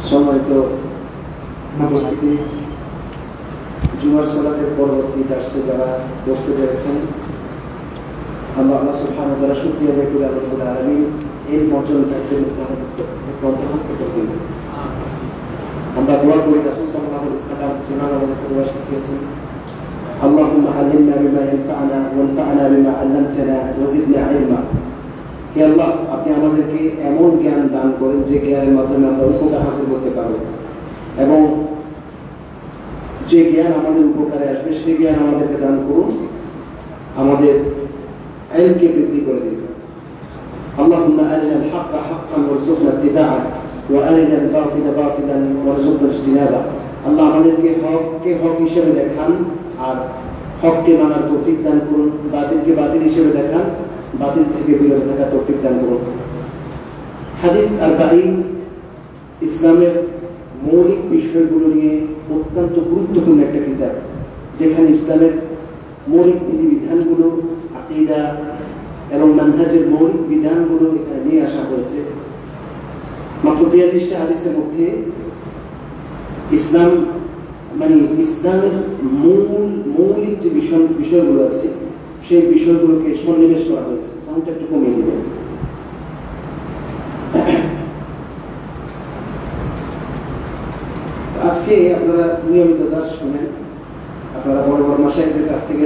সম্মানিত উপস্থিতি, জুমার সালাতের পরবর্তী দার্সে যারা বসতে পেরেছেন, আমরা আল্লাহ সুবহানাহু ওয়া তাআলা শুকরিয়া আদায় করি রব্বুল আলামিন এই মর্যাদাকে অন্তর্ভুক্ত করে দিন। আমরা দোয়া করি রাসূল সাল্লাল্লাহু আলাইহি ওয়াসাল্লাম যিনারা আমাদের দোয়া শিখিয়েছেন, আল্লাহুম্মা আল্লিমনা বিমা ইয়ানফা'না ওয়ানফা'না বিমা 'আল্লামতানা ওয়া জিদনা ইলমা। হে আল্লাহ, আপনি আমাদেরকে এমন জ্ঞান দান করেন যে জ্ঞানের মাধ্যমে আমরা উপকার হাসিল করতে পারব, এবং যে জ্ঞান আমাদের উপকারে আসবে সেই জ্ঞান আমাদেরকে দান করুন, আমাদের ইলমকে বৃদ্ধি করে দিন। আল্লাহুম্মা আরিনাল হাক্কা হাক্কান ওয়ারযুকনা ইত্তিবা'আহ ওয়া আরিনাল বাতিলা বাতিলান ওয়ারযুকনা ইজতিনাবাহ। আল্লাহ আমাদেরকে হককে হক হিসেবে দেখান আর হককে মানার তৌফিক দান করুন, বাতিলকে বাতিল হিসেবে দেখান, বাতিল থেকে বিরত থাকার তৌফিক দান করুন। হাদিস আরবাঈন ইসলামের মৌলিক বিষয়গুলো নিয়ে অত্যন্ত গুরুত্বপূর্ণ একটা কিতাব, যেখানে ইসলামের মৌলিক বিধিবিধানগুলো, আকীদা এবং মানহাজের মৌলিক বিধানগুলো এখানে নিয়ে আসা হয়েছে। মাত্র 42টা হাদিসের মধ্যে ইসলাম ইসলামের মৌলিক যে বিষয়গুলো আছে সেই বিষয়গুলোকে সন্নিবেশ করা হয়েছে। সাউন্ডটা একটু কমিয়ে দেবেন। আজকে আপনারা নিয়মিত দাস শুনেন, আপনারা বড় বড় মাশায়েখদের কাছ থেকে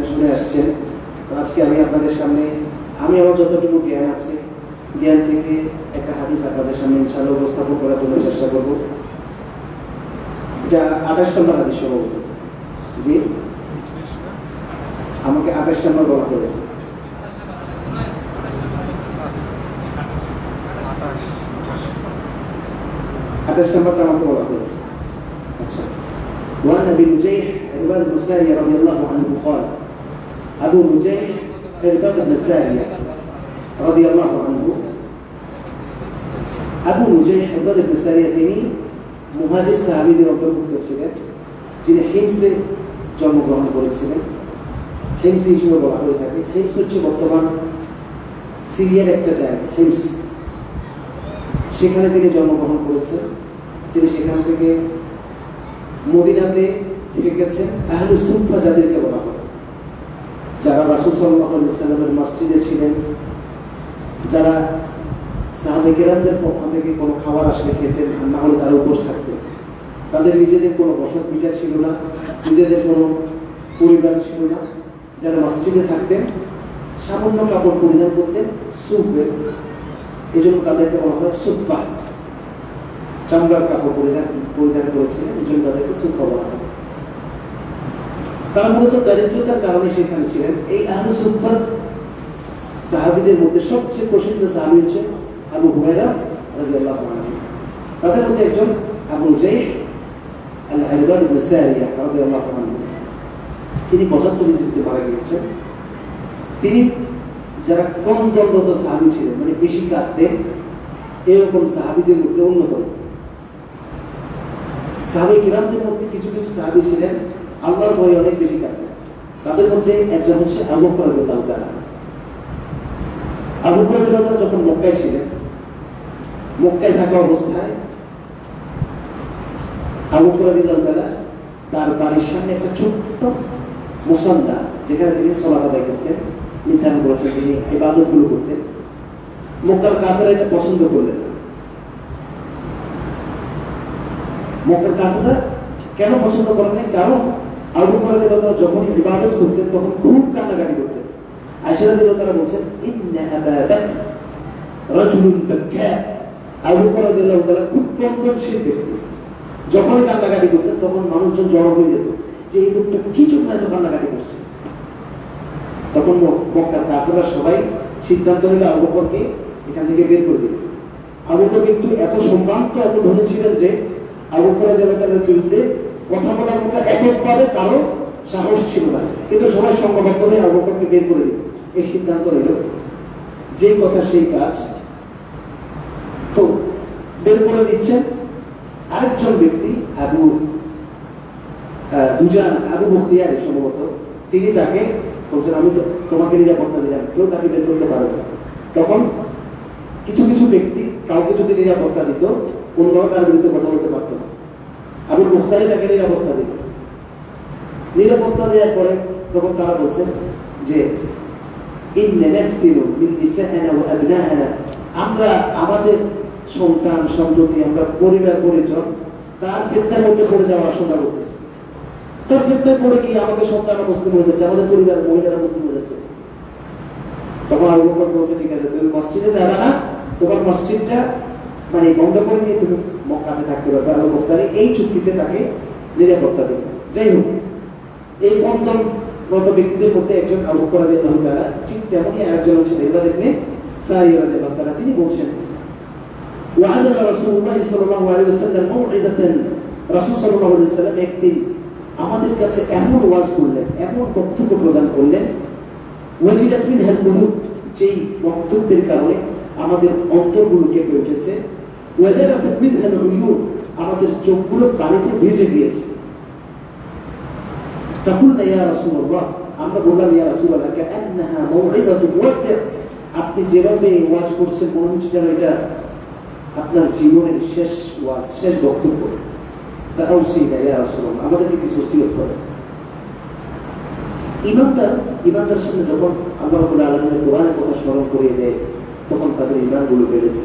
শুনে আসছেন। আজকে আমি আপনাদের সামনে আমার যতটুকু জ্ঞান আছে, জ্ঞান থেকে একটা হাদিস আপনাদের সামনে ইনশাআল্লাহ উপস্থাপন করার জন্য চেষ্টা করব। এটা 28 নম্বর হাদিস সম্ভবত। জি, আমাকে 28 নম্বর বলা হয়েছে। 28 নম্বরটা আমাকে বলা হয়েছে। আচ্ছা, وعن ابي نجيح عرباض بن سارية رضي الله عنه قال ابو نجيح عرباض بن سارية رضي الله عنه আবু নুজাইহ عرباض بن سارية তিনি মুহাজির সাহাবীদের অন্তর্ভুক্ত ছিলেন, যিনি হিমসে জন্মগ্রহণ করেছিলেন। হিমস হিসেবে বলা হয়ে থাকে। হিমস হচ্ছে বর্তমান সিরিয়ার একটা জায়গা, হিমস। সেখানে তিনি জন্মগ্রহণ করেছেন। তিনি সেখান থেকে মদিনাতে থেকে গেছেন। আহলু সুফা যাদেরকে বলা হয়, যারা রাসূল সাল্লাল্লাহু আলাইহি ওয়াসাল্লামের মসজিদে ছিলেন, যারা সাহাবায়ে কেরামদের পক্ষ থেকে কোনো খাবার আসলে খেতেন, না হলে তারা উপোস থাকতেন। তাদের নিজেদের কোনো বসত ভিটা ছিল না, নিজেদের কোনো পরিবার ছিল না। যারা মসজিদে থাকতেন সামান্য কাপড় পরিধান করতেন, সুফে, এই জন্য তাদেরকে বলা হয় সুফা। চামড়ার কাপড় পরিধান করেছিলেন, এই জন্য তাদেরকে সুফা বলা হয়। তারা মূলত দারিদ্রতার কারণে সেখানে ছিলেন। এই আহলু সুফার সাহাবীদের মধ্যে সবচেয়ে প্রসিদ্ধ সাহাবী হচ্ছে আবু হুরায়রা রাদিয়াল্লাহু আনহু। তাদের মধ্যে একজন আবু নুজাইহ আল-ইরবাদ ইবনে সারিয়া রাদিয়াল্লাহু আনহু। তিনি 75 হিজরিতে মারা গিয়েছেন। তিনি যারা কম দণ্ডত সাহাবী ছিলেন, মানে বেশি কাঁদতেন, এরকম সাহাবীদের মধ্যে অন্যতম। সাহাবায়ে কিরামদের মধ্যে কিছু কিছু সাহাবী ছিলেন আল্লাহর ভয়ে অনেক বেশি কাঁদতেন। তাদের মধ্যে একজন হচ্ছে আবু বকর রাদিয়াল্লাহু তাআলা। আবু বকর রাদিয়াল্লাহু তাআলা যখন মক্কায় ছিলেন, মক্কায় থাকা অবস্থায় আবু বকর রাদিয়াল্লাহু তাআলা তার বাড়ির সামনে একটা ছোট্ট মুসাল্লা, যেখানে তিনি সালাত আদায় করতেন, নির্ধারণ করেছেন, তিনি ইবাদতগুলো করতেন। মক্কার কাফেররা এটা পছন্দ করলেন। মক্কার কাফেররা কেন পছন্দ করেন? কারণ আবু বকর রাদিয়াল্লাহু তাআলা যখন ইবাদত করতেন তখন খুব কান্নাকাটি করতেন। আয়েশা রাদিয়াল্লাহু তাআলা বলেন, ইন্না আবা বকর রাজুলুন বাক্কা। আবু বকর রাদিয়াল্লাহু তাআলা খুব কন্দনশীল ব্যক্তি। যখন কান্নাকাটি করতেন তখন মানুষজন জড়ো হয়ে যেত যে এই লোকটা কি জন্য এত কান্নাকাটি করছে। তখন মক্কার কাফেররা সবাই সিদ্ধান্ত নিল আবু বকরকে এখান থেকে বের করে দিল। আবু বকর কিন্তু এত সম্ভ্রান্ত, এত ধনী ছিলেন যে আবু বকর রাদিয়াল্লাহু তাআলার বিরুদ্ধে কথা বলার মতো এককভাবে কারো সাহস ছিল না। কিন্তু সবাই সংঘবদ্ধ হয়ে আবু বকরকে বের করে দিল। এই সিদ্ধান্ত নিল, যে কথা সেই কাজ। তো বের করে দিচ্ছেন আরেকজন ব্যক্তি, আবু মুখতিয়ার সম্ভবত, তিনি তাকে বলছেন, আমি তো তোমাকে নিরাপত্তা দিলাম, কেউ তাকে বের করতে পারবে না। তখন কিছু কিছু ব্যক্তি কাউকে যদি নিরাপত্তা দিত, অন্যরা তার বিরুদ্ধে কথা বলতে পারত না। আবুল মুখতারি তাকে নিরাপত্তা দিল। নিরাপত্তা দেওয়ার পরে তখন তারা বলছেন যে আমরা আমাদের সন্তান সন্ততি, আমরা পরিবার পরিজন তার ফিতনার মধ্যে পড়ে যাওয়ার আশঙ্কা করতেছি। তার ফিতনায় পড়ে গিয়ে আমাদের সন্তান মুসলিম হয়ে যাচ্ছে, আমাদের পরিবারের মহিলারা মুসলিম হয়ে যাচ্ছে। তখন আবু বকর বলছে, ঠিক আছে, তুমি মসজিদে যাবে না, তোমার মসজিদটা মানে বন্ধ করে দিয়ে তুমি মক্কাতে থাকতে পারবে। আবু বকর এই চুক্তিতে তাকে নিরাপত্তা দেবে। যাই হোক, এই বন্ধনগত ব্যক্তিদের মধ্যে একজন আবু বকর রাদিয়াল্লাহু তাআলা, ঠিক তেমনই আরেকজন হচ্ছে ইবনে সারিয়া রাদিয়াল্লাহু তাআলা। তিনি বলছেন, وعلم رسول الله صلى الله عليه وسلم موعظة রাসূল সাল্লাল্লাহু আলাইহি ওয়াসাল্লাম একদিন আমাদের কাছে এমন ওয়াজ করলেন, এমন বক্তব্য প্রদান করলেন, ওয়াজিলাত মিনহাল কুলুব, যেই বক্তব্যের কারণে আমাদের অন্তরগুলো কেঁপে উঠেছে, ওয়াজারাফাত মিনহাল উয়ুন, আমাদের চোখগুলো পানিতে ভিজে গিয়েছে। ফাকুলনা ইয়া রাসূলুল্লাহ, আমরা বললাম, ইয়া রাসূলুল্লাহ, কাআন্নাহা মাউইযাতু মুওয়াদ্দি', আপনি যেভাবে ওয়াজ করছেন মনে হচ্ছে যেন এটা আপনার জীবনের শেষ ওয়াজ, শেষ বক্তব্য। ফাআউসিনা ইয়া রাসূলুল্লাহ, আমাদেরকে কিছু ওসিয়ত করেন। ইমানদারের সামনে যখন আল্লাহ রাব্বুল আলামিনের কোরআনের কথা স্মরণ করিয়ে দেয়, তখন তাদের ঈমানগুলো বেড়েছে।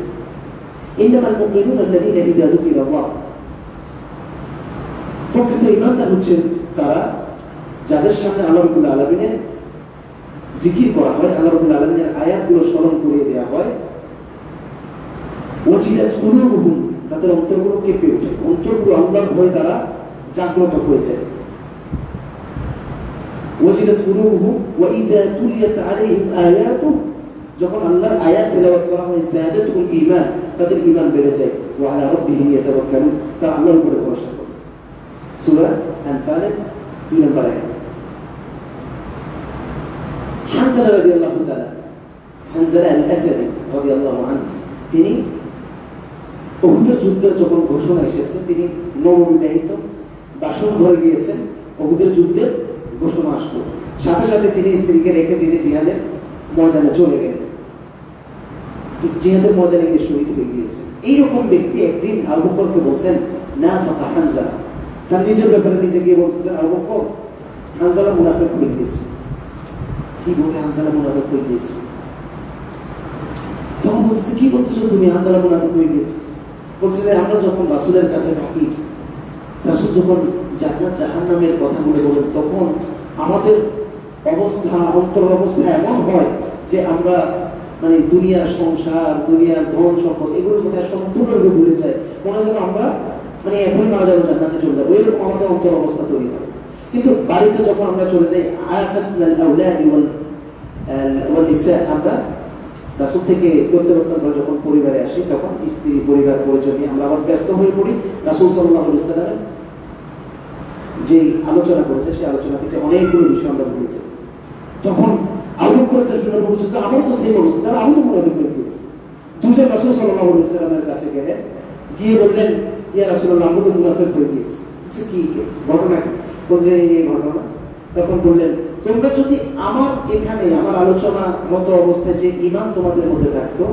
ইন্নামাল মুমিনুনা আল্লাযীনা ইযা যুকিরাল্লাহ, প্রকৃত ঈমানদার হচ্ছেন তারা যাদের সামনে আল্লাহ রাব্বুল আলামিনের জিকির করা হয়, আল্লাহ রাব্বুল আলামিনের আয়াতগুলো স্মরণ করিয়ে দেওয়া হয়, ওয়াজিলাত কুলুবুহুম, তাদের অন্তরগুলো কেঁপে ওঠে, অন্তরগুলো আল্লাহর ভয়ে তারা জাগ্রত হয়ে যায়। ওয়াজিলাত কুলুবুহুম ওয়া ইযা তুলিয়াত আলাইহিম আয়াতুহু, যখন আল্লাহর আয়াত তেলাওয়াত করা হয়, যাদাতুল ঈমান, তাদের ঈমান বেড়ে যায়। ওয়া আলা রাব্বিহিম ইয়াতাওয়াক্কালুন, তারা আল্লাহর উপরে ভরসা করে। সূরা আনফাল 2 নম্বর আয়াত। হানজালা রাদিয়াল্লাহু তাআলা, হানজালা আল-আসাদি রাদিয়াল্লাহু আনহু, তিনি উহুদের যুদ্ধের যখন ঘোষণা এসেছে, তিনি নববিবাহিত, বাসন ঘরে গিয়েছেন, উহুদের যুদ্ধের ঘোষণা আসলো, সাথে সাথে তিনি স্ত্রীকে রেখে তিনি জিহাদের ময়দানে চলে গেলেন, জিহাদের ময়দানে গিয়ে শহীদ হয়ে গিয়েছেন। এইরকম ব্যক্তি একদিন আবু বকরকে বলছেন, না ফাতা হানজালা, তার নিজের ব্যাপারে নিজে গিয়ে বলতেছেন, আবু বকর, হানজালা মুনাফিক হয়ে গিয়েছে। কি বলে হানজালা মুনাফিক হয়ে গিয়েছে? তখন বলছে, কি বলতেছো তুমি, হানজালা মুনাফিক হয়ে গিয়েছে? বলছে যে আমরা যখন রাসূলের কাছে থাকি, রাসূল যখন জান্নাত জাহান্নামের কথাগুলো বলেন, তখন আমাদের অবস্থা, অন্তর অবস্থা এমন হয় যে আমরা মানে দুনিয়ার সংসার, দুনিয়ার ধন সম্পদ, এগুলোর মধ্যে সম্পূর্ণরূপে ভুলে যাই, মনে হয় আমরা মানে এখনই মারা যাবো, জান্নাতে চলে যাবো, এরকম আমাদের অন্তর অবস্থা তৈরি হয়। কিন্তু বাড়িতে যখন আমরা চলে যাই, আয়াফাসনাল আওলাদি ওয়াল নিসা, আমরা রাসূল থেকে প্রত্যাবর্তন করে যখন পরিবারে আসি, তখন স্ত্রী, পরিবার, পরিজন নিয়ে আমরা আবার ব্যস্ত হয়ে পড়ি। রাসূল সাল্লাল্লাহু আলাইহি ওয়াসাল্লাম যে আলোচনা করেছে, সেই আলোচনা থেকে অনেকগুলো বিষয় আমরা ভুলে যাই। তখন আবু বকর শুনে বলছে যে আমার তো সেই অবস্থা, তারা আমি তো মুনাফিক হয়ে গেছি। দুজন রাসূল সাল্লাল্লাহু আলাইহি ওয়াসাল্লামের কাছে গিয়ে বললেন, ইয়া রাসূলুল্লাহ, আমি তো মুনাফিক হয়ে গিয়েছি। কি ঘটনা? বলছে এই ঘটনা। তখন বললেন, তোমরা যদি আমার এখানে আমার আলোচনা মতো অবস্থায় যে ঈমান তোমাদের মধ্যে থাকতো,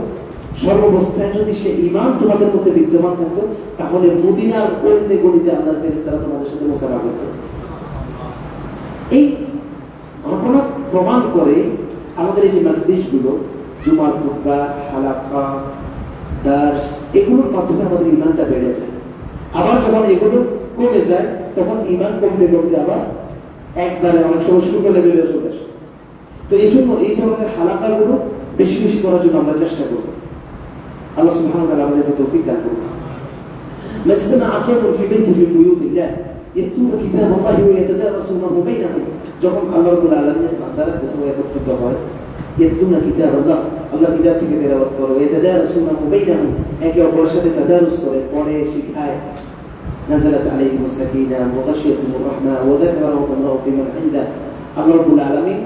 সর্বাবস্থায় যদি সে ঈমান তোমাদের মধ্যে বিদ্যমান থাকতো, তাহলে মদিনার গলিতে গলিতে আল্লাহর ফেরেশতারা তোমাদের সাথে মুসাফা করত। এই ঘটনা প্রমাণ করে আমাদের এই যে মজলিসগুলো, জুমার খুতবা, হালাকা, দার্স, এগুলোর মাধ্যমে আমাদের ঈমানটা বেড়ে যায়। আবার যখন এগুলো কমে যায়, তখন ঈমান কমতে কমতে আবার একবারে অনেক সময় শুরু করলে বেড়ে চলে আসে। তো এই জন্য এই ধরনের হালাকাগুলো বেশি বেশি করার জন্য আমরা চেষ্টা করব। আল্লাহ সুবহানাহু ওয়া তাআলা আমাদেরকে তৌফিক দান করুন। মাজতামা আকিয়াতুন ফি বাইতিন মিন বুয়ুতিল্লাহ ইয়াতলুনা কিতাবাল্লাহি ওয়া ইয়াতাদারাসুনাহু বাইনাহুম, যখন আল্লাহ রাব্বুল আলামিনের বান্দারা কোথাও একত্রিত হয়, ইয়াতলুনা কিতাবাল্লাহ, আল্লাহর কিতাব থেকে তেলাওয়াত করে, ওয়া ইয়াতাদারাসুনাহু বাইনাহুম, একে অপরের সাথে তাদারুস করে, পড়ে, শিখায়। নাযালাত আলাইহিমুস সাকিনা ওয়া গাশিয়াতুহুমুর রাহমা ওয়া যাকারাহুম আল্লাহু ফিমান ইনদা, আল্লাহ রাব্বুল আলামিন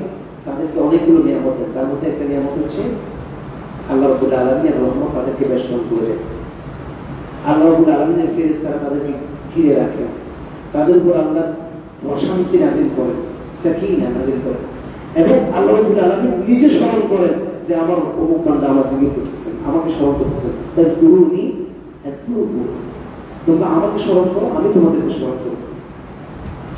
তাদেরকে অনেকগুলো নিয়ামত দেন, তার মধ্যে একটা নিয়ামত হচ্ছে আল্লাহ রাব্বুল আলামিনের রহমত তাদেরকে বেষ্টন করে। আল্লাহ রাব্বুল আলামিনের ফেরেশতারা তাদেরকে ঘিরে রাখে, তাদের উপর আল্লাহ প্রশান্তি নাযিল করেন, সাকিনা নাযিল করেন, এবং আল্লাহ রাব্বুল আলামিন নিজে স্মরণ করেন যে আমার অমুক বান্দা আমার জিকির করতেছেন, আমাকে স্মরণ করতেছেন, তাই গুরুনি তোমরা আমাকে স্মরণ করো, আমি তোমাদেরকে স্মরণ করবো।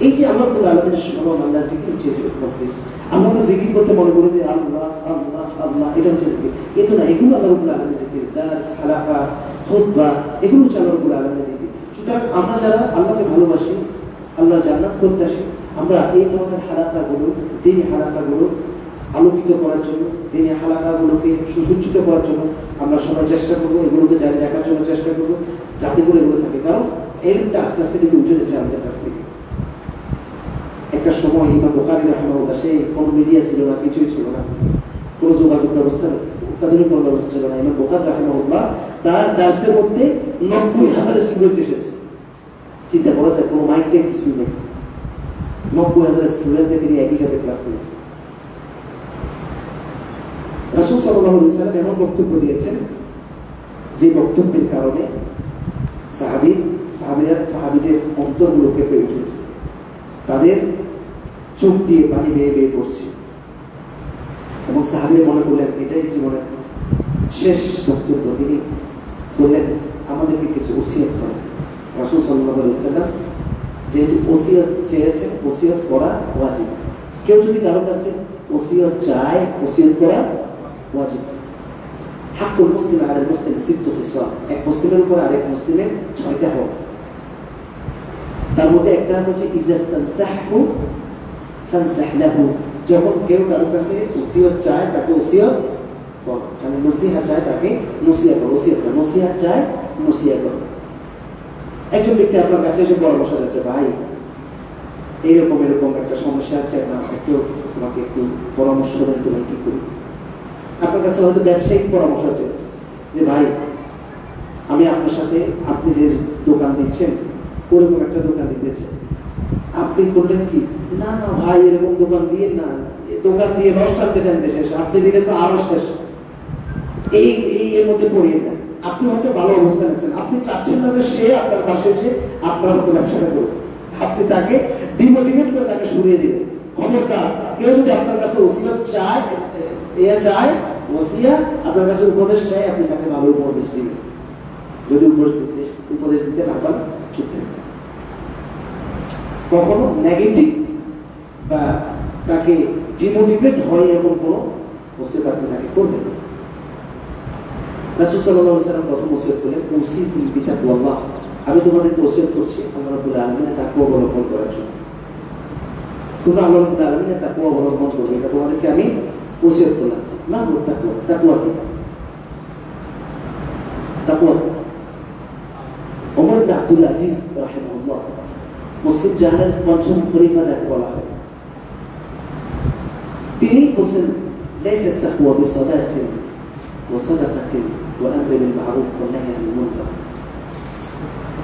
এই যে আল্লাহ রাব্বুল আলামিনের স্মরণ, আল্লাহ জিকির হচ্ছে উপস্থিত। আমরা তো জিকির করতে মনে করি যে আল্লাহ আল্লাহ আল্লাহ, এটা হচ্ছে জিকির। কিন্তু না, এগুলো আল্লাহ রাব্বুল আলামিনের জিকির, দারস, হালাকা, খুতবা, এগুলো হচ্ছে আল্লাহ রাব্বুল আলামিনের জিকির। সুতরাং আমরা যারা আল্লাহকে ভালোবাসি, আল্লাহ জান্নাত প্রত্যাশী, আমরা এই ধরনের হালাকাগুলো, দিনী হালাকাগুলো আলোকিত করার জন্য, দিনী হালাকাগুলোকে সুসজ্জিত করার জন্য আমরা সবাই চেষ্টা করবো, এগুলোকে জারি রাখার জন্য চেষ্টা করবো, যাতে করে এগুলো থাকে। কারণ এলমটা আস্তে আস্তে কিন্তু উঠে যাচ্ছে আমাদের কাছ থেকে। একটা সময় ইমাম বুখারী রাহিমাহুল্লাহ, সেই কোনো মিডিয়া ছিল না, কিছুই ছিল না, কোনো যোগাযোগ ব্যবস্থা, অত্যাধুনিক কোনো ব্যবস্থা ছিল না। ইমাম বুখারী রাহিমাহুল্লাহ তার দার্সের মধ্যে 90,000 স্টুডেন্ট এসেছে। চিন্তা করা যায়, কোনো মাইক টেক কিছুই নেই, 90,000 স্টুডেন্টকে নিয়ে একই সাথে ক্লাস নিয়েছে। রাসূল সাল্লাল্লাহু আলাইহি ওয়াসাল্লাম এমন বক্তব্য দিয়েছেন, যে বক্তব্যের কারণে সাহাবীদের অন্তরগুলো কেঁপে উঠেছে, তাদের চোখ দিয়ে পানি বেয়ে বেয়ে পড়ছে, এবং সাহাবীরা মনে করলেন এটাই জীবনের শেষ বক্তব্য। তিনি বললেন, আমাদেরকে কিছু ওসিয়ত করেন। রাসূল সাল্লাল্লাহু আলাইহি ওয়াসাল্লাম যেহেতু ওসিয়ত চেয়েছেন, ওসিয়ত করা ওয়াজিব। কেউ যদি কারো কাছে ওসিয়ত চায়, ওসিয়ত করা ওয়াজিব। হাক্কুল মুসলিম আলাল মুসলিম সিত্তু খিসাল, এক মুসলিমের উপর আরেক মুসলিমের 6টা হক। তার মধ্যে একটা হচ্ছে ইজাস্তানসাহু ফানসাহ লাহু, যখন কেউ কারো কাছে ওসিয়ত চায় তাকে ওসিয়ত করো, মানে নসিহা চায় তাকে নসিহা করো, ওসিয়ত করো, নসিহা চায় নসিহা করো। একজন ব্যক্তি আপনার কাছে এসে পরামর্শ যাচ্ছে, ভাই এইরকম এরকম একটা সমস্যা আছে, তোমাকে একটু পরামর্শ দেন, তুমি কি করি। আপনার কাছে হয়তো ব্যবসায়িক পরামর্শ চেয়েছে, যে ভাই আমি আপনার সাথে, আপনি যে দোকান দিচ্ছেন ওরকম একটা দোকান দিতেছে, আপনি করলেন কি, না না ভাই এরকম দোকান দিয়ে না, দোকান দিয়ে রস টানতে টানতে শেষ, আপনি দিলে তো আরো শেষ, এই এর মধ্যে পড়িয়ে দেন। আপনি হয়তো ভালো অবস্থান আছেন, আপনি চাচ্ছেন না যে সে আপনার পাশে এসে আপনার মতো ব্যবসাটা করবে, আপনি তাকে ডিমোটিভেট করে তাকে সরিয়ে দিবেন। খবরদার, কেউ যদি আপনার কাছে ওসিয়ত চায়, ওসিয়া আপনার কাছে উপদেশ চায়, আপনি তাকে ভালো উপদেশ দিবেন। যদি উপদেশ দিতে না পারেন, চুপ থাকবেন। কখনো নেগেটিভ বা তাকে ডিমোটিভেট হয় এরকম কোনো ওসিয়ত আপনি তাকে করবেন। রাসূল সাল্লাল্লাহু আলাইহি ওয়াসাল্লাম প্রথম ওসিয়ত করলেন, উসিকুম বিতাকওয়াল্লাহ, আমি তোমাদেরকে ওসিয়ত করছি আল্লাহ রাব্বুল আলামিনের তাকওয়া অবলম্বন করার জন্য। তোমরা আল্লাহ রাব্বুল আলামিনের তাকওয়া অবলম্বন করবে, এটা তোমাদেরকে আমি ওসিয়ত করলাম। না তাকওয়া কি? তাকওয়া ওমর ইবনে আব্দুল আজিজ রাহিমাহুল্লাহ, মুসলিম জাহানের পঞ্চম খলিফা যাকে বলা হয়, তিনি বলছেন, লাইসা তাকওয়া বিসালাতিন ওয়া সাদাকাতিন ওয়া আমরিন বিল মারুফ ওয়া নাহyi আনিল মুনকার।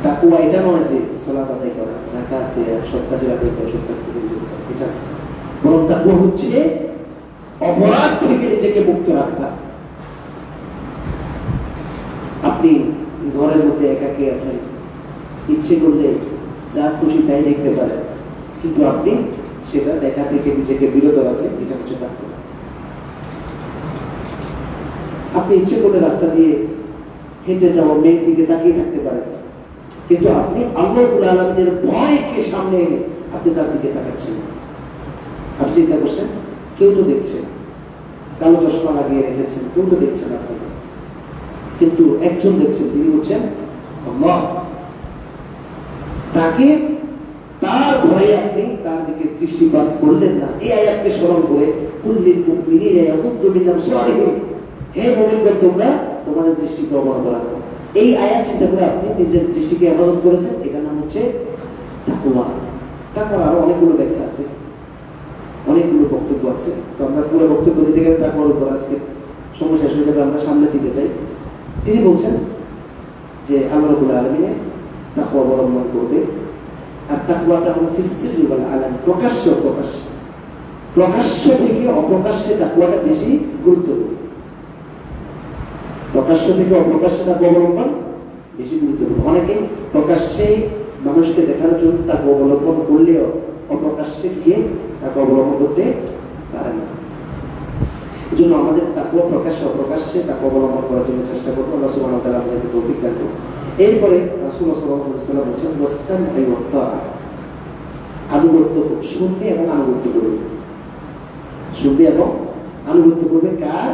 তাকওয়া এটা নয় যে সালাত আদায় করা, যাকাত দেওয়া, সৎ কাজের আদায় করা, সৎ কাজ থেকে বিরত থাকা, এটা বরং তাকওয়া হচ্ছে অপরাধ থেকে নিজেকে মুক্ত রাখা। আপনি ঘরের মধ্যে একাকী আছেন, ইচ্ছে করলে যা খুশি তাই দেখতে পারেন, কিন্তু আপনি সেটা দেখা থেকে নিজেকে বিরত রাখেন, এটা হচ্ছে তাকওয়া। আপনি ইচ্ছে করলে রাস্তা দিয়ে হেঁটে যাওয়া মেয়ের দিকে তাকিয়ে থাকতে পারেন, কিন্তু আপনি আল্লাহ রাব্বুল আলামিনের ভয়কে সামনে এনে আপনি তার দিকে তাকাচ্ছেন। আপনি চিন্তা করছেন, কেউ তো দেখছে, কালো চশমা লাগিয়ে রেখেছেন, কেউ তো দেখছেন আপনাকে, কিন্তু একজন দেখছেন, তিনি হচ্ছেন আল্লাহ। তাকে, তার ভয়ে আপনি তার দিকে দৃষ্টিপাত করলেন না। এই আয়াতকে স্মরণ করে, কুল্লিল মুমিনিনা ইয়াগুদ্দু মিন আবসারিহিম, হে মুমিনগণ তোমরা তোমাদের দৃষ্টিকে অবনত রাখো। এই আয়াত চিন্তা করে আপনি নিজের দৃষ্টিকে অবনত করেছেন, এটার নাম হচ্ছে তাকওয়া। তাকওয়ার আরো অনেকগুলো ব্যাখ্যা আছে, অনেকগুলো বক্তব্য আছে, তো আমরা পুরো বক্তব্য দিতে গেলে তাকওয়ার উপর আজকে সময় শেষ হয়ে যাবে, আমরা সামনে দিতে চাই। তিনি বলছেন যে আল্লাহ রাব্বুল আলামিনের তাকওয়া অবলম্বন করবে, আর তাকওয়াটা হলো ফিস সিররি ওয়াল আলান, প্রকাশ্য অপ্রকাশ্য, প্রকাশ্য থেকে অপ্রকাশ্যে তাকওয়াটা বেশি গুরুত্বপূর্ণ। প্রকাশ্য থেকে অপ্রকাশ্যে তাকওয়া অবলম্বন বেশি গুরুত্বপূর্ণ। অনেকে প্রকাশ্যে মানুষকে দেখানোর জন্য তাকওয়া অবলম্বন করলেও অপ্রকাশ্যে গিয়ে তাকওয়া অবলম্বন করতে পারে না। এই জন্য আমাদের তাকওয়া প্রকাশ্যে অপ্রকাশ্যে তাকওয়া অবলম্বন করার জন্য চেষ্টা করবো। আল্লাহ সুবহানাহু ওয়া তাআলা আমাদেরকে তৌফিক দান করুন। এরপরে রাসূলুল্লাহ সাল্লাল্লাহু আলাইহি ওয়াসাল্লাম বলেছেন ওয়াসসাম'i ওয়াত-তাআ, আনুগত্য, শুনবে এবং আনুগত্য করবে, শুনবে এবং আনুগত্য করবে কার?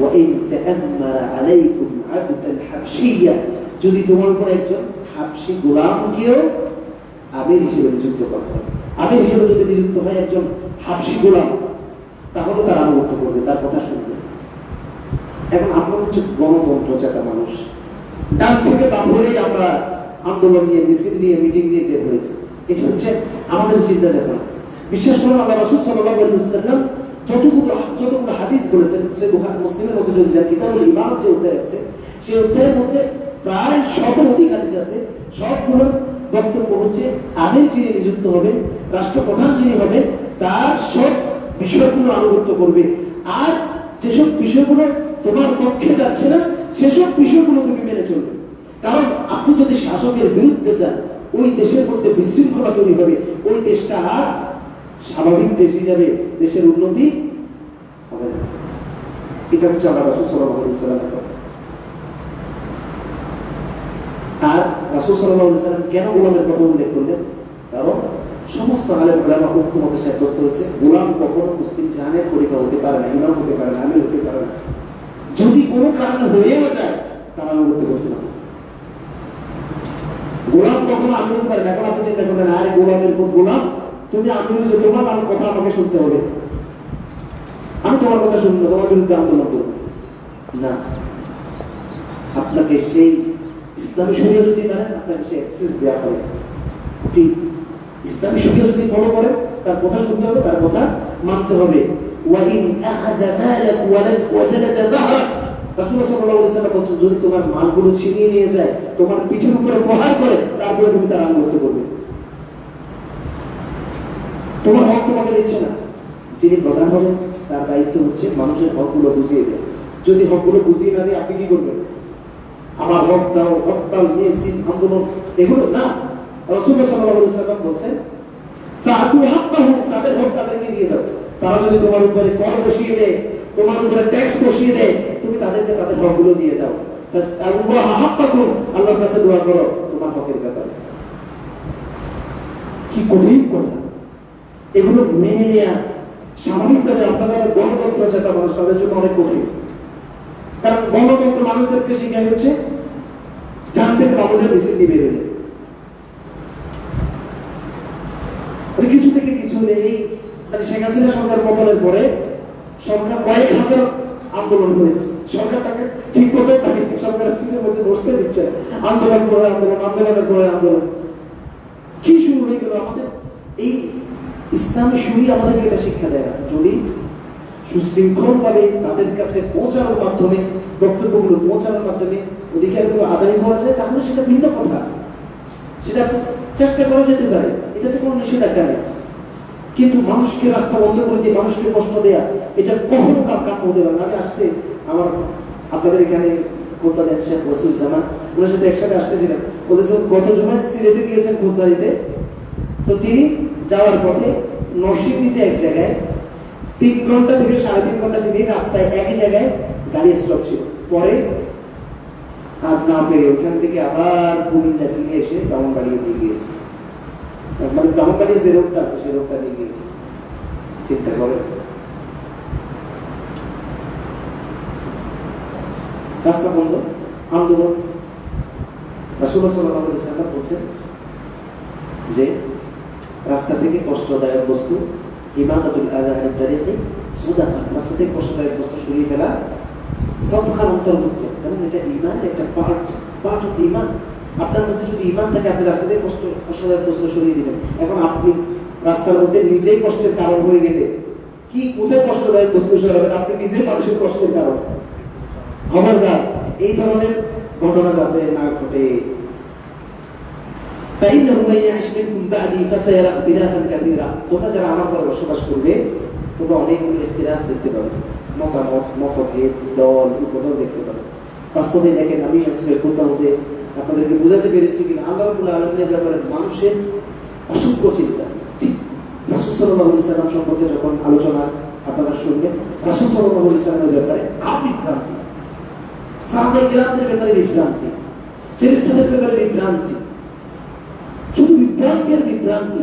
وَإِن تَأَمَّرَ عَلَيْكُمْ عَبْدًا حَبْشِيًّا, যদি তোমার উপর একজন হাবশী গোলামকেও আমির হিসেবে নিযুক্ত করতে হবে। আমির হিসেবে যদি নিযুক্ত হয় একজন হাবশী গোলাম, তাহলে তার আনুগত্য করবে, তার কথা শুনবে। এখন আমরা হচ্ছে গণতন্ত্র চেতা মানুষ, ডান থেকে বাম হলেই আমরা আন্দোলন নিয়ে, মিছিল নিয়ে, মিটিং নিয়ে বের হয়েছে। এটা হচ্ছে আমাদের চিন্তা চেতনা। বিশেষ করে আল্লাহ রাসূল সাল্লাল্লাহু আলাইহি ওয়াসাল্লাম যতগুলো হাদিস বলেছেন, সেই বুখারী মুসলিমের মধ্যে যদি যান, কিতাবুল ঈমান যে অধ্যায় আছে, সেই অধ্যায়ের মধ্যে প্রায় 100 হাদিস আছে। সবগুলোর বক্তব্য হচ্ছে আমির যিনি নিযুক্ত হবেন, রাষ্ট্রপ্রধান যিনি হবেন, তার সব বিষয়গুলো আনুগত্য করবে। আর যেসব বিষয়গুলো তোমার পক্ষে যাচ্ছে না, সেসব বিষয়গুলো তুমি মেনে চলবে। কারণ আপনি যদি শাসকের বিরুদ্ধে যান, ওই দেশের মধ্যে বিশৃঙ্খলা তৈরি হবে, ওই দেশটা আর স্বাভাবিক দেশ হিসাবে দেশের উন্নতি হবে না। এটা হচ্ছে আল্লাহ রাসূল সাল্লাল্লাহু আলাইহি ওয়াসাল্লামের কথা। আর রাসূল সাল্লাল্লাহু আলাইহি ওয়াসাল্লাম কেন গোলামের কথা উল্লেখ করলেন? কারণ সমস্ত আলেম ওলামা ঐক্যমতে সাব্যস্ত হয়েছে গোলাম কখনো মুসলিম জাহানের খলিফা হতে পারে না, ইমাম হতে পারে না, আমির হতে পারে না। যদি কোনো কারণে হয়েও যায়, তারা করতে করছে না। গোলাম কখনো আমির হতে পারে না। এখন আপনি চিন্তা করবেন, আরে গোলামের কোন গোলাম, তুমি আমির হয়েছো, তোমার কথা আমাকে শুনতে হবে, আমি তোমার কথা শুনবো, তোমার বিরুদ্ধে আন্দোলন করবো না। আপনাকে সেই ইসলামী শরিয়া যদি মানেন, আপনাকে সে অ্যাক্সেস দেওয়া হবে। আপনি ইসলামী শরিয়া যদি ফলো করেন, তার কথা শুনতে হবে, তার কথা মানতে হবে। ওয়াইন আখাযা মালাক ওয়াজালাদা যাহরাক, রাসূলুল্লাহ সাল্লাল্লাহু আলাইহি ওয়াসাল্লাম বলেছেন, যদি তোমার মালগুলো ছিনিয়ে নিয়ে যায়, তোমার পিঠের উপরে প্রহার করে, তারপরে তুমি তার আনুগত্য করবে। তোমার হক তোমাকে দিচ্ছে না, যিনি প্রধান হবেন তার দায়িত্ব হচ্ছে মানুষের হকগুলো বুঝিয়ে দেয়। যদি হকগুলো বুঝিয়ে না দেয়, আপনি কি করবেন? আমার হক দাও, হরতাল, মিছিল, আন্দোলন, এগুলো না। রাসূলুল্লাহ সাল্লাল্লাহু আলাইহি ওয়াসাল্লাম বলেছেন, ফাআতু হাক্কাহু, তাদের হক তাদেরকে দিয়ে দাও। তারা যদি তোমার উপরে কর বসিয়ে দেয়, তোমার উপরে ট্যাক্স বসিয়ে দেয়, তুমি তাদেরকে তাদের হকগুলো দিয়ে দাও। ফাসআলুল্লাহ হাক্কাকুম, আল্লাহর কাছে দোয়া করো তোমার হকের ব্যাপারে। কি কঠিন কথা! এগুলো মেনে নেওয়া স্বাভাবিকভাবে আপনারা গণতন্ত্র চেতা মানুষ, তাদের জন্য অনেক কঠিন। কারণ গণতন্ত্র মানুষদেরকে শিখে হচ্ছে ডান থেকে বামদের মিছিল নিয়ে বেরোলে, কিছু থেকে কিছু এই মানে শেখ হাসিনা সরকার পতনের পরে সরকার কয়েক হাজার আন্দোলন হয়েছে। সরকার তাকে ঠিক মতো সরকারের সিটের মধ্যে বসতে দিচ্ছে, আন্দোলন করে আন্দোলন, আন্দোলনের পরে আন্দোলন। কি শুরু হয়ে গেল? আমাদের এই ইসলামী শরিয়া আমাদেরকে এটা শিক্ষা দেয় না। যদি সুশৃঙ্খলভাবে তাদের কাছে পৌঁছানোর মাধ্যমে, বক্তব্যগুলো পৌঁছানোর মাধ্যমে অধিকারগুলো আদায় করা যায়, তাহলে সেটা ভিন্ন কথা, সেটা চেষ্টা করা যেতে পারে, এটাতে কোনো নিষেধাজ্ঞা নেই। কিন্তু মানুষকে রাস্তা বন্ধ করে দিয়ে মানুষকে কষ্ট দেয়া, এটা কখনো কাম হতে পারে না। আমি আসতে আমার আপনাদের এখানে খুতবা দেন শেখ ওয়াসিউজ্জামান, ওনার সাথে একসাথে আসতেছিলাম। বলেছেন গত জুমায় সিলেটে গিয়েছেন খুতবা দিতে, তো তিনি যাওয়ার পথে নরসিংদীতে এক জায়গায় 3 ঘন্টা থেকে 3.5 ঘন্টা তিনি রাস্তায় একই জায়গায় গাড়ি স্টপ ছিল। পরে আর না পেরে ওখান থেকে আবার কুমিল্লা ফিরে এসে ব্রাহ্মণবাড়িয়া দিয়ে গিয়েছে। মানে ব্রাহ্মণবাড়িয়া যে রোডটা আছে সেই রোডটা দিয়ে গিয়েছে। চিন্তা করেন, রাস্তা বন্ধ, আন্দোলন। রাসূলুল্লাহ সাল্লাল্লাহু আলাইহি ওয়াসাল্লাম বলেছেন যে রাস্তা থেকে কষ্টদায়ক বস্তু, ইমাতাতুল আযা আনিত তারিকি সাদাকা, রাস্তা থেকে কষ্টদায়ক বস্তু সরিয়ে ফেলা সাদকার অন্তর্ভুক্ত। কারণ এটা ঈমানের একটা পার্ট অফ ঈমান। আপনার মধ্যে যদি ঈমান থাকে, আপনি রাস্তা থেকে কষ্টদায়ক বস্তু সরিয়ে দিবেন। এখন আপনি রাস্তার মধ্যে নিজেই কষ্টের কারণ হয়ে গেলে কি কোথায় কষ্টদায়ক বস্তু সরাবেন? আপনি নিজেই মানুষের কষ্টের কারণ। খবরদার এই ধরনের ঘটনা যাতে না ঘটে। فإنه من يعش منكم بعدي فسيرى اختلافا كثيرا, তোমরা যারা আমার পরে বসবাস করবে, তোমরা অনেকগুলো ইখতিলাফ দেখতে পাবে, মতামত, মতভেদ, দল, উপদল দেখতে পাবে। বাস্তবে দেখেন, আমি আজকে খুতবার মধ্যে আপনাদেরকে বোঝাতে পেরেছি কিনা, আল্লাহ রাব্বুল আলামিনের ব্যাপারে মানুষের অসংখ্য চিন্তা। ঠিক রাসূল সাল্লাল্লাহু আলাইহি ওয়াসাল্লাম সম্পর্কে যখন আলোচনা আপনারা শুনবেন রাসূল সাল্লাল্লাহু আলাইহি ওয়াসাল্লামের ব্যাপারে আর বিভ্রান্তি, সাহাবায়ে কেরামদের ব্যাপারে বিভ্রান্তি, ফেরেশতাদের ব্যাপারে বিভ্রান্তি, শুধু বিভ্রান্তি আর বিভ্রান্তি,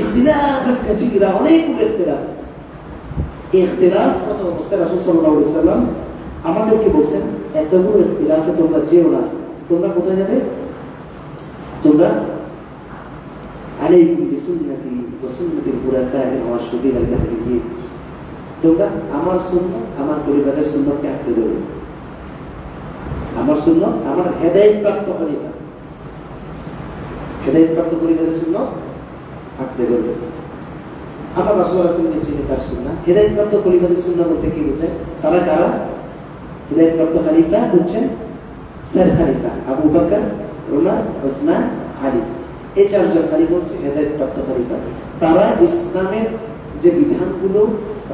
ইখতিলাফান কাসীরা, অনেকগুলো ইখতিলাফ। ইখতিলাফ কত অবস্থায় রাসূল সাল্লাল্লাহু আলাইহি ওয়াসাল্লাম আমাদেরকে বলছেন, এতগুলো ইখতিলাফে তোমরা যেও না। তোমরা কোথায় যাবে? তোমরা আলাইকুম বিসুন্নতি ওয়া সুন্নাতিল খুলাফায়ে আর-রাশিদিন আল-মাহদিয়্যিন, তোমরা আমার সুন্নাত, আমার পরিবারের সুন্নাতকে আঁকড়ে ধরো। আমার সুন্নাত, আমার হেদায়েতপ্রাপ্ত খলিফা, হেদায়েতপ্রাপ্ত পরিবারের সুন্নাত আঁকড়ে ধরো। আমরা রাসূল সাল্লাল্লাহু আলাইহি ওয়াসাল্লামের চিনি তার সুন্নাত। হেদায়েতপ্রাপ্ত পরিবারের সুন্নাত বলতে কি বোঝায়? তারা কারা? হেদায়েতপ্রাপ্ত খলিফা হচ্ছেন চার খলিফা, আবু বকর, উমর, উসমান, আলী। এই চারজন খলিফা হচ্ছে হেদায়েতপ্রাপ্ত খলিফা। তারা ইসলামের যে বিধানগুলো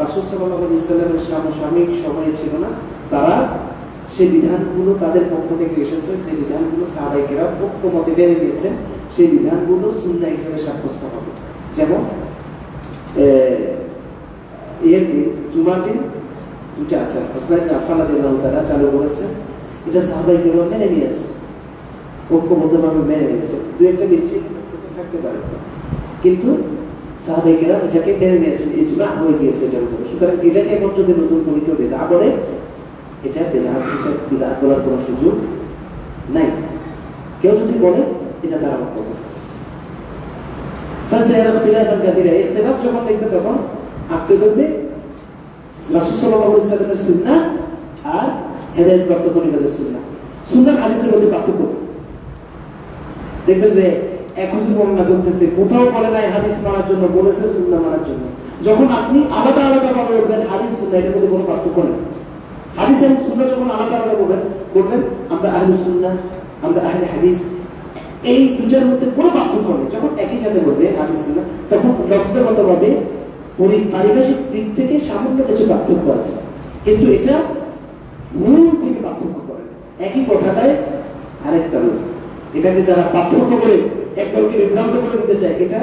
রাসূল সাল্লাল্লাহু আলাইহি ওয়াসাল্লামের সমসাময়িক সময়ে ছিল না, তারা সেই বিধানগুলো তাদের পক্ষ থেকে এসেছে, যে বিধানগুলো সাহাবায়ে কেরাম ঐক্যমতে মেনে নিয়েছেন, সেই বিধানগুলো সুন্নাহ হিসেবে সাব্যস্ত হবে। যেমন এর দিন জুমার দিন দুটো আচার উসমান ইবনে আফফান রাদিয়াল্লাহু তাআলা চালু করেছেন, এটা সাহাবায়ে কেরাম মেনে নিয়েছে, ঐক্যবদ্ধভাবে মেনে নিয়েছে। দুই একটা বেশি থাকতে পারে, কিন্তু সাহাবায়ে কেরাম এটাকে মেনে নিয়েছেন, ইজমা হয়ে গিয়েছে এটার উপরে। সুতরাং এটাকে এখন যদি নতুন করে কেউ বিদআত বলে, এটা বিদআত হিসেবে বিদআত বলার কোনো সুযোগ নাই। কেউ যদি বলে এটা তারা বক্তব্য। ফাসায়ারা ইখতিলাফান কাসীরা, ইখতিলাফ যখন দেখবে তখন আঁকড়ে ধরবে রাসূল সাল্লাল্লাহু আলাইহি ওয়াসাল্লামের সুন্নাহ আর হেদায়েতপ্রাপ্ত খলিফাদের সুন্নাহ। সুন্নাহ হাদিসের মধ্যে পার্থক্য দেখবেন যে এক হুজুর বর্ণনা করতেছে, কোথাও বলে নাই হাদিস মানার জন্য, বলেছে সুন্নাহ মানার জন্য। যখন আপনি আলাদা আলাদা ভাবে বলবেন হাদিস সুন্নাহ, এর মধ্যে কোনো পার্থক্য নেই। হাদিস এবং সুন্নাহ যখন আলাদা আলাদা বলবেন আমরা আহলুস সুন্নাহ, আমরা আহলে হাদিস, এই দুটার মধ্যে কোনো পার্থক্য নেই। যখন একই সাথে বলবে হাদিস সুন্নাহ, তখন লফজগতভাবে পারিভাষিক দিক থেকে সামান্য কিছু পার্থক্য আছে, কিন্তু এটা মূল থেকে পার্থক্য করে একই কথাটায় আরেকটা লোক। এটাকে যারা পার্থক্য করে একদলকে বিভ্রান্ত করে দিতে চায়, এটা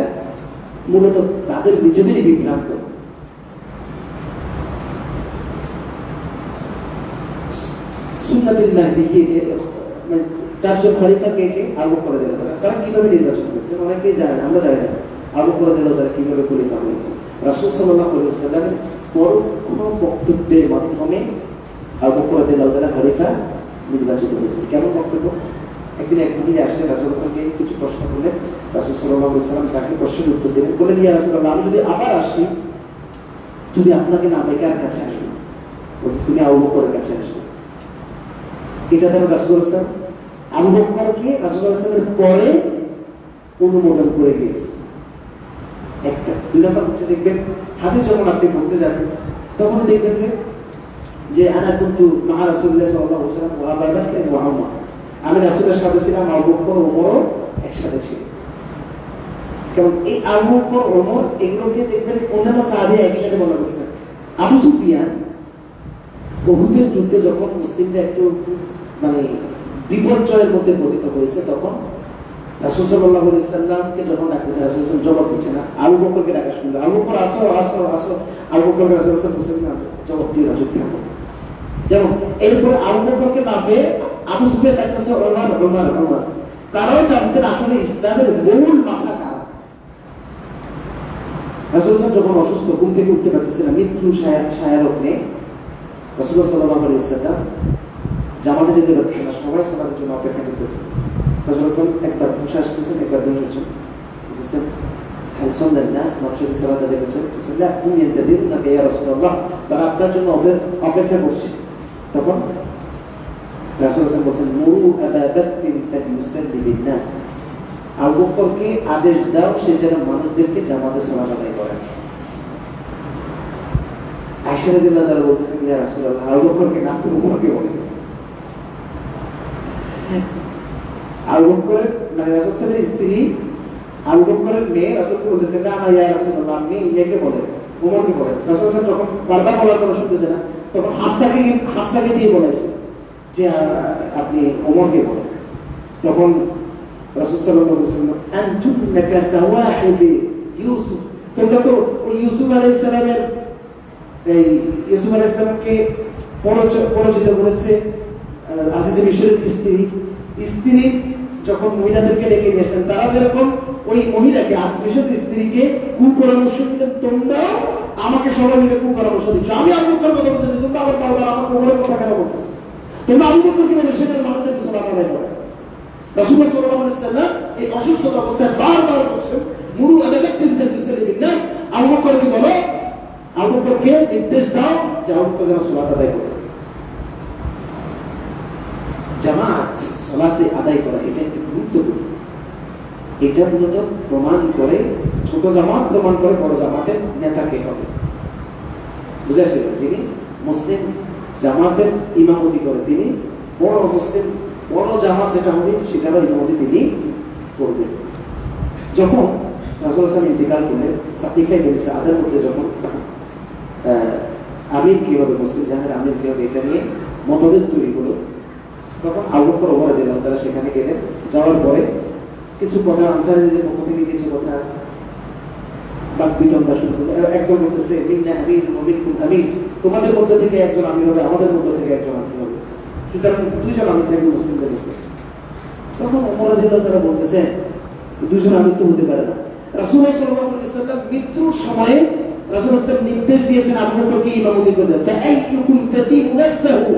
মূলত তাদের নিজেদেরই বিভ্রান্ত। সুন্নাতুল মাহদিয়্যিন, চারজন খলিফাকে আবু বকর রাদিয়াল্লাহু তাআলা, তারা কিভাবে নির্বাচন করেছেন অনেকেই জানেন, আমরা জানি না। আবু বকর রাদিয়াল্লাহু তাআলা কিভাবে খলিফা হয়েছেন? রাসূল সাল্লাল্লাহু আলাইহি ওয়াসাল্লামের পরোক্ষ বক্তব্যের মাধ্যমে আবু বকর রাদিয়াল্লাহু তাআলা খলিফা নির্বাচিত হয়েছেন। কেমন বক্তব্য? একদিন এক মহিলা আসলে রাসূল সাল্লাল্লাহু আলাইহি ওয়াসাল্লামকে কিছু প্রশ্ন করলেন, রাসূল সাল্লাল্লাহু আলাইহি ওয়াসাল্লাম তাকে প্রশ্নের উত্তর দিলেন। বললেন, ইয়া রাসূলুল্লাহ, আমি যদি আবার আসি, যদি আপনাকে না পাই, কার কাছে আসবো? বলছে, তুমি আবু বকরের কাছে আসবে। এটা তারা রাসূল সাল্লাল্লাহু আলাইহি ওয়াসাল্লাম আবু বকরকে রাসূল সাল্লাল্লাহু আলাইহি ওয়াসাল্লামের পরে অনুমোদন করে দিয়েছে। একটা। দুই নম্বর হচ্ছে দেখবেন হাদিস যখন আপনি পড়তে যাবেন তখন দেখবেন যে আনা কুনতু মা রাসূলুল্লাহ সাল্লাল্লাহু আলাইহি ওয়াসাল্লাম ওয়া আবু বকর ওয়া উমর, আমি রাসূলের সাথে ছিলাম, আবু বকর ওমরও একসাথে ছিল। কারণ এই আবু বকর ওমর এগুলোকে দেখবেন অন্যান্য সাহাবী একই সাথে বলা হয়েছে। আবু সুফিয়ান উহুদের যুদ্ধে যখন মুসলিমরা একটু মানে বিপর্যয়ের মধ্যে পতিত হয়েছে, তখন রাসূল সাল্লাল্লাহু আলাইহি ওয়াসাল্লামকে যখন ডাকতেছে, রাসূল সাল্লাল্লাহু আলাইহি ওয়াসাল্লাম জবাব দিচ্ছে না, আবু বকরকে ডাকা শুনলো। আবু বকর আসো আসো আসো, আবু বকর রাসূল সাল্লাল্লাহু আলাইহি ওয়াসাল্লাম জবাব দিয়ে রাসূল থাকো। যেমন এরপরে আবু বকরকে না পেয়ে আবু সুফিয়ান ডাকতেছে ওমর ওমর ওমর। তারাও জানতেন আসলে ইসলামের মূল মাথা কারা। রাসূল সাল্লাল্লাহু যখন অসুস্থ, ঘুম থেকে উঠতে পারতেছিলেন, মৃত্যু শায়ারক নেই, রাসূল সাল্লাল্লাহু আলাইহি ওয়াসাল্লাম জামাতে যেতে পারতেছেন না, সবাই সালাতের জন্য অপেক্ষা করতেছে। রাসূল সাল্লাল্লাহু একবার বসে আসতেছেন, একবার বসেছেন, বলতেছেন هل صلى الناس مغشى الصلاة هذا الرجل؟ لا، هم ينتظرونك يا رسول الله، তারা আপনার জন্য অপেক্ষা করছে। তখন রাসূল সাল্লাল্লাহু বলেন, মুরু আবা বকর ফালিউসাল্লি বিন-নাস, আবু বকরকে আদেশ দাও সে যেন মানুষদেরকে জামাতে সালাত আদায় করে। আয়েশা রাদিয়াল্লাহু তাআলা বলতেছেন, ইয়া রাসূলুল্লাহ, আবু বকরকে না তো উমরকে বলে। আবু বকরের মানে রাসূল সাল্লাল্লাহু স্ত্রী আবু বকরের মেয়ে রাসূলকে বলতেছে, না না ইয়া রাসূলুল্লাহ, আপনি ইয়েকে বলেন, ওমরকে বলেন। রাসূল সাল্লাল্লাহু যখন বারবার বলার পর শুনতেছে না, তখন হাফসাকে দিয়ে বলেছে যে আপনি ওমরকে বলেন। তখন রাসূল সাল্লাল্লাহু আলাইহি ওয়াসাল্লাম, আনতুন্না কাসাওয়াহিবি ইউসুফ, তোমরা তো ইউসুফ আলাইহিস সালামের এই ইউসুফ আলাইহিস সালামকে পরাজিত করেছে আজিজে মিশরের স্ত্রী যখন মহিলাদেরকে ডেকে নিয়ে আসলেন, তারা যেরকম ওই মহিলাকে আজিজে মিশরের স্ত্রীকে কুপরামর্শ দিতেন, তোমরাও আমাকে সবাই মিলে কুপরামর্শ দিচ্ছ, আমি আবু বকরের কথা বলতেছি, তোমরা আবার বারবার আমার ওমরের কথা কেন বলতেছো? তোমরা আবু বকরকে বলে সেটার মানুষদের সালাত আদায় করে। রাসূলুল্লাহ সাল্লাল্লাহু আলাইহি ওয়াসাল্লাম এই অসুস্থ অবস্থায় বারবার বলছেন, মুরু আলাইকুম বিল নাস, আবু বকরকে বলো, আবু বকরকে নির্দেশ দাও যে আবু বকর যেন সালাত আদায় করে। জামাত সালাতে আদায় করা এটা একটি গুরুত্বপূর্ণ। এটা মূলত প্রমাণ করে, ছোট জামাত প্রমাণ করে বড় জামাতের নেতাকে হবে। বুঝেছেন? যিনি মুসলিম জামাতের ইমামতি করে তিনি বড় মুসলিম, বড় জামাত যেটা হবে সেটারও ইমামতি তিনি করবেন। যখন রাসূল সাল্লাল্লাহু আলাইহি ওয়াসাল্লাম ইন্তিকাল করলেন, সাকিফা বিন সাদের মধ্যে যখন আমির কি হবে, মুসলিম জাহানের আমির কি হবে, এটা নিয়ে মতভেদ তৈরি হলো, তখন আবু বকর ওমর রাদিয়াল্লাহু তাআলা সেখানে গেলেন। যাওয়ার পরে কিছু কথা আনসারীদের পক্ষ থেকে কিছু কথা বাকবিতণ্ডা শুরু হলো। একদম বলতেছে মিন্না আমির ওয়া মিনকুম আমির, তোমাদের মধ্যে থেকে একজন আমির হবে, আমাদের মধ্যে থেকে একজন আমির হবে, সুতরাং দুইজন আমির থাকবে মুসলিমদের মধ্যে। তখন ওমর রাদিয়াল্লাহু তাআলা বলতেছে দুইজন আমির তো হতে পারে না। রাসূলুল্লাহ সাল্লাল্লাহু আলাইহি ওয়াসাল্লাম মৃত্যুর সময়ে রাসূলুল্লাহ সাল্লাল্লাহু আলাইহি ওয়াসাল্লাম নির্দেশ দিয়েছেন আবু বকরকে ইমামতি করতে, ফাআইয়ুকুম তাতিবু নাফসাহু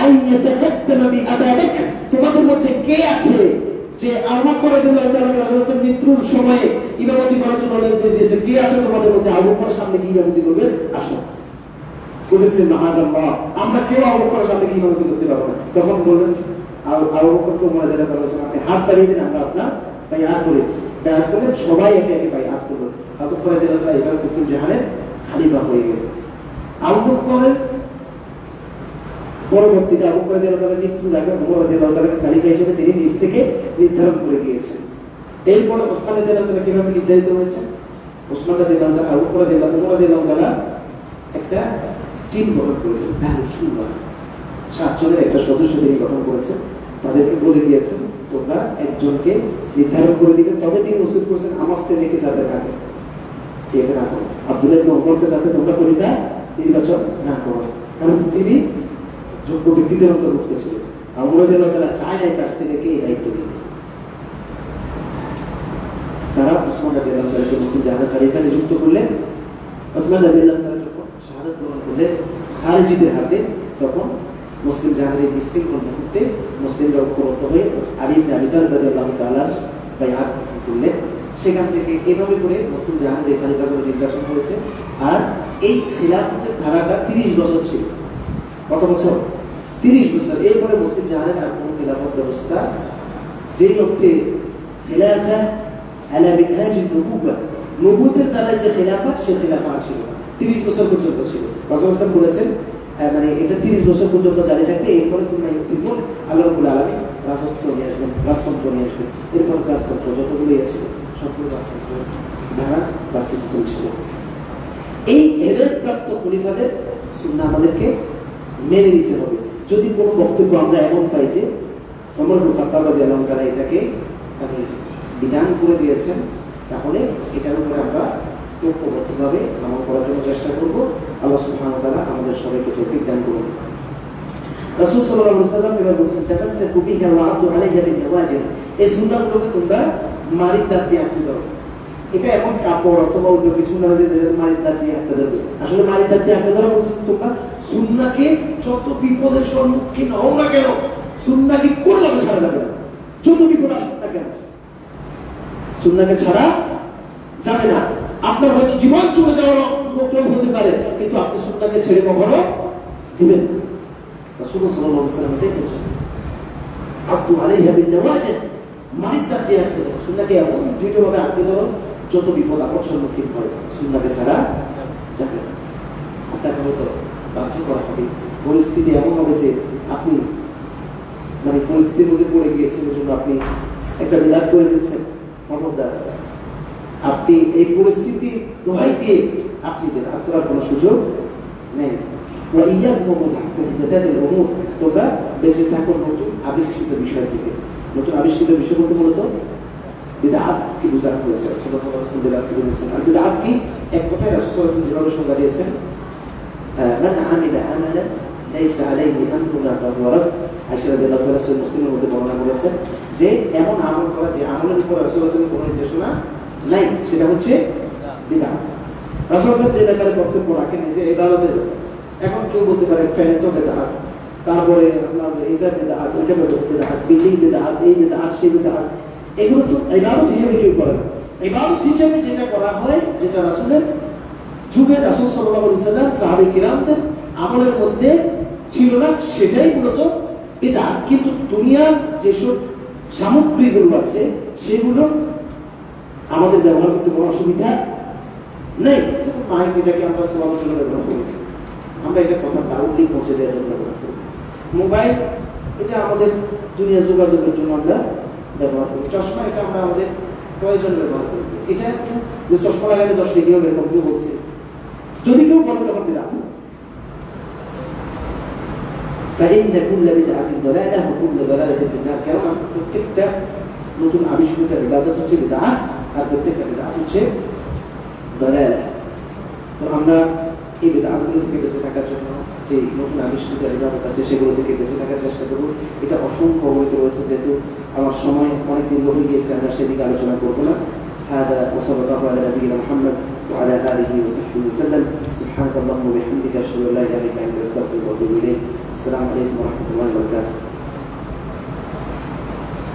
আন ইয়াতাকাদ্দামা বিআবি বকর, তোমাদের মধ্যে কে আছে যে আবু বকর রাদিয়াল্লাহু তাআলা রাসূলের মৃত্যুর সময়ে ইমামতি করার জন্য নির্দেশ দিয়েছে, কে আছে তোমাদের মধ্যে আবু বকরের সামনে গিয়ে ইমামতি করবে? আসো। বলেছেন মাআযাল্লাহ, আমরা কেউ আবু বকরের সামনে গিয়ে ইমামতি করতে পারবো না। তখন বললেন আবু বকরকে ওমর রাদিয়াল্লাহু তাআলা আপনি হাত বাড়িয়ে দিন, আমরা আপনার বাইআত করি। বাইআত করলে সবাই একে একে বাইআত করলো। আবু বকর রাদিয়াল্লাহু তাআলা এবার মুসলিম জাহানের খলিফা হয়ে গেলেন। আবু বকরের পরবর্তীতে আবু বকর রাদিয়াল্লাহু তাআলা মৃত্যুর আগে ওমর রাদিয়াল্লাহু তাআলা খলিফা হিসেবে তিনি নিজ থেকে নির্ধারণ করে গিয়েছেন। এরপরে ওসমান রাদিয়াল্লাহু তাআলা কিভাবে নির্ধারিত হয়েছে? ওসমান রাদিয়াল্লাহু তাআলা আবু বকর রাদিয়াল্লাহু ওমর রাদিয়াল্লাহু তাআলা একটা টিম গঠন করেছেন, সুরা 7 জনের একটা সদস্য তিনি গঠন করেছেন। তাদেরকে বলে দিয়েছেন তোমরা একজনকে নির্ধারণ করে দিবে, তবে তিনি ওসিয়ত করেছেন আমার ছেলেকে যাতে কাটে এটা না করো, আব্দুল্লাহ ইবনে ওমরকে যাতে তোমরা পরিণা নির্বাচন না করো, কারণ তিনি যোগ্য ব্যক্তিদের অন্তর্ভুক্ত ছিল। ওমর রাদিয়াল্লাহু তাআলা চায় না তার ছেলেকে এই দায়িত্ব দিতে। তারা ওসমান রাদিয়াল্লাহু তাআলাকে মুসলিম জাহানের খলিফা নিযুক্ত করলেন। ওসমান রাদিয়াল্লাহু তাআলা যখন শাহাদাত বরণ করলেন খারিজিদের হাতে, তখন মুসলিম জাহানের বিশৃঙ্খল মুহূর্তে মুসলিমরা ঐক্যবদ্ধ হয়ে আলী ইবনে আবি তালিব রাদিয়াল্লাহু তাআলার বাইআত করলেন। সেখান থেকে এভাবে করে মুসলিম জাহানের খলিফা করে নির্বাচন হয়েছে। আর এই খিলাফতের ধারাটা 30 বছর ছিল। কত বছর? 30 বছর। এরপরে মুসলিম জাহানের আর কোন খিলাফত ব্যবস্থা, যেই অর্থে খিলাফা আলা মিনহাজিন নবুওয়া, নবুয়তের দ্বারা যে খিলাফা, সে খিলাফা ছিল 30 বছর পর্যন্ত ছিল। রাসূল বলেছেন মানে এটা 30 বছর পর্যন্ত জারি থাকবে, এরপরে তোমরা ইতিমধ্যে আল্লাহ রাব্বুল আলামিন রাজত্ব নিয়ে আসবেন, রাজতন্ত্র নিয়ে আসবেন। এরপর রাজতন্ত্র যতগুলো ছিল সবগুলো রাজতন্ত্র ধারা বা সিস্টেম ছিল। এই হেদায়েতপ্রাপ্ত খলিফাদের সুন্নাহ আমাদেরকে মেনে নিতে হবে। যদি কোনো বক্তব্য আমরা এমন পাই যে ওমর ইবনে খাত্তাব রাদিয়াল্লাহু তাআলা এটাকে বিধান করে দিয়েছেন, তাহলে এটার উপরে আমরা ঐক্যবদ্ধভাবে আমল করার জন্য চেষ্টা করব। আল্লাহ সুবহানাহু ওয়া তাআলা আমাদের সবাইকে তৌফিক দান করুন। রাসূল সাল্লাল্লাহু আলাইহি ওয়াসাল্লাম এবার বলেছেন তাকাসসাকু বিহা ওয়া আদু আলাইহা বিন নওয়াজির, এই সুন্নাহগুলোকে তোমরা মারিদ দাঁত দিয়ে আঁকড়ে ধরো। এটা এমন কাপড় অথবা অন্য কিছু না যে মারিদ দাঁত দিয়ে আঁকড়ে ধরবে। আসলে মারিদ দাঁত দিয়ে আঁকড়ে ধরা বলছেন তোমরা সুন্নাহকে যত বিপদের সম্মুখীন হও না কেন, সুন্নাহকে কোনোভাবে ছাড়া যাবে না। যত বিপদ আসুক না কেন সুন্নাহকে ছাড়া যাবে না। আপনার হয়তো জীবন চলে যাওয়ার প্রয়োজন হতে পারে, কিন্তু আপনি সুন্নাহকে ছেড়ে কখনো দিবেন না। রাসূল সাল্লাল্লাহু আলাইহি ওয়াসাল্লাম এটাই বলেছেন, আব্দু আলাইহা বিন নওয়াজির, মারিদ দাঁত দিয়ে আঁকড়ে ধরো। সুন্নাহকে এমন দৃঢ়ভাবে আঁকড়ে ধরো যত বিপদ আপদ সম্মুখীন হয়, সুন্নাহকে ছাড়া যাবে না। আপনাকে হয়তো বাধ্য করা হবে, পরিস্থিতি এমন হবে যে আপনি মানে পরিস্থিতির মধ্যে পড়ে গিয়েছেন, এজন্য আপনি একটা বিদাত করে দিয়েছেন। খবরদার, আপনি এই পরিস্থিতি দোহাই দিয়ে আপনি বিদাত করার কোনো সুযোগ নেই। তোমরা বেঁচে থাকো নতুন আবিষ্কৃত বিষয় থেকে। নতুন আবিষ্কৃত বিষয় বলতে মূলত বিদআত কি বোঝানো হয়েছে। রাসূলুল্লাহ সাল্লাল্লাহু আলাইহি ওয়াসাল্লাম বিদআত কি বলেছেন, আর বিদআত কি এক কথায় রাসূল সাল্লাল্লাহু আলাইহি ওয়াসাল্লাম যেভাবে সংজ্ঞা দিয়েছেন মান আমিলা আমালান লাইসা আলাইহি আমরুনা ফাহুয়া রাদ। আয়েশা রাদিয়াল্লাহু তাআলা সহিহ মুসলিমের মধ্যে বর্ণনা করেছেন যে এমন আমল করা যে আমলের উপর রাসূলুল্লাহর কোনো নির্দেশনা নাই, সেটা হচ্ছে বিদআত। রাসূল সাহেব যে ব্যাপারে বক্তব্য রাখেন যে ইবাদতের, এখন কেউ বলতে পারে ফ্যান তো বিদআত, তারপরে আপনার এইটা বিদআত, ওইটা বিদআত, বিল্ডিং বিদআত, এই বিদআত, সেই বিদআত, এগুলো তো ইবাদত হিসেবে কেউ করে না। ইবাদত হিসেবে যেটা করা হয়, যেটা রাসূলের যুগে রাসূল সাল্লাল্লাহু আলাইহি ওয়াসাল্লাম সাহাবী কিরামদের আমলের মধ্যে ছিল না, সেটাই মূলত বিদআত। কিন্তু দুনিয়ার যেসব সামগ্রীগুলো আছে সেগুলো আমাদের ব্যবহার করতে কোনো অসুবিধা নেই। যেমন মাইক, এটাকে আমরা সবার জন্য ব্যবহার করি, আমরা এটা কথা দারুণই পৌঁছে দেওয়ার জন্য ব্যবহার করি। মোবাইল, এটা আমাদের দুনিয়া যোগাযোগের জন্য আমরা ব্যবহার করি। চশমা, এটা আমরা আমাদের প্রয়োজন ব্যবহার করি। এটা যে চশমা লাগালে 10 ডিগ্রি হবে এরকম কেউ বলছে, যদি কেউ বলে তখন বিদআত। فإن كل بدعة ضلالة وكل ضلالة في النار। কারণ প্রত্যেকটা নতুন আবিষ্কৃত ইবাদত হচ্ছে বিদআত, আর প্রত্যেকটা বিদআত হচ্ছে দালালা। তো আমরা এই বিদআতগুলো থেকে বেঁচে থাকার জন্য যে নতুন আবিষ্কৃত ইবাদত আছে সেগুলো থেকে বেঁচে থাকার চেষ্টা করব। এটা অসংখ্য অবৈধ রয়েছে, যেহেতু আমার সময় অনেক দীর্ঘ হয়ে গিয়েছে, আমরা সেদিকে আলোচনা করবো না। هذا وصلى الله على نبينا محمد وعلى آله وصحبه وسلم. سبحانك اللهم وبحمدك أشهد أن لا إله إلا أنت أستغفرك وأتوب إليك. السلام عليكم ورحمة الله وبركاته.